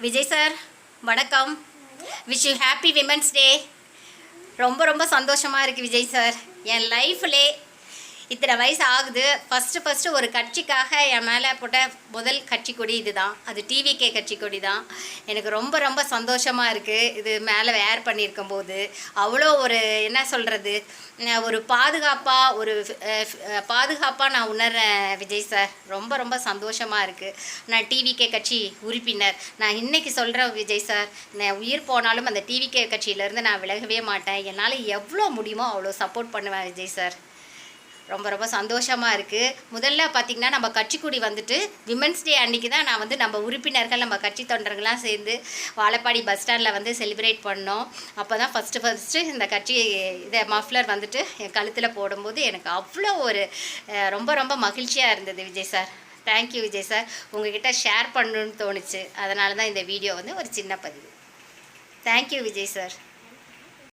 Vijay sir வணக்கம். Wish you happy women's day. ரொம்ப ரொம்ப சந்தோஷமாக இருக்குது விஜய் சார். என் லைஃப்லே இத்தனை வயசு ஆகுது, ஃபஸ்ட்டு ஒரு கட்சிக்காக என் மேலே போட்ட முதல் கட்சி கொடி இது தான். அது டிவிகே கட்சி கொடி தான். எனக்கு ரொம்ப ரொம்ப சந்தோஷமாக இருக்குது. இது மேலே வேர் பண்ணியிருக்கும் போது அவ்வளோ ஒரு என்ன சொல்கிறது, ஒரு பாதுகாப்பாக நான் உணர்றேன் விஜய் சார். ரொம்ப ரொம்ப சந்தோஷமாக இருக்குது. நான் டிவிகே கட்சி உறுப்பினர். நான் இன்றைக்கி சொல்கிறேன் விஜய் சார், நான் உயிர் போனாலும் அந்த டிவிகே கட்சியிலேருந்து நான் விலகவே மாட்டேன். என்னால் எவ்வளோ முடியுமோ அவ்வளோ சப்போர்ட் பண்ணுவேன் விஜய் சார். ரொம்ப ரொம்ப சந்தோஷமாக இருக்குது. முதல்ல பார்த்திங்கன்னா நம்ம கட்சிக்குடி வந்துட்டு விமென்ஸ் டே அன்றைக்கி தான் நான் நம்ம உறுப்பினர்கள் நம்ம கட்சி தொண்டர்கள்லாம் சேர்ந்து வாழப்பாடி பஸ் ஸ்டாண்டில் செலிப்ரேட் பண்ணோம். அப்போ தான் ஃபஸ்ட்டு இந்த கட்சி இதை மஃப்ளர் என் கழுத்தில் போடும்போது எனக்கு அவ்வளோ ஒரு ரொம்ப ரொம்ப மகிழ்ச்சியாக இருந்தது Vijay sir. Thank you Vijay sir. உங்ககிட்ட ஷேர் பண்ணணுன்னு தோணுச்சு. அதனால தான் இந்த வீடியோ ஒரு சின்ன பதிவு. Thank you Vijay sir.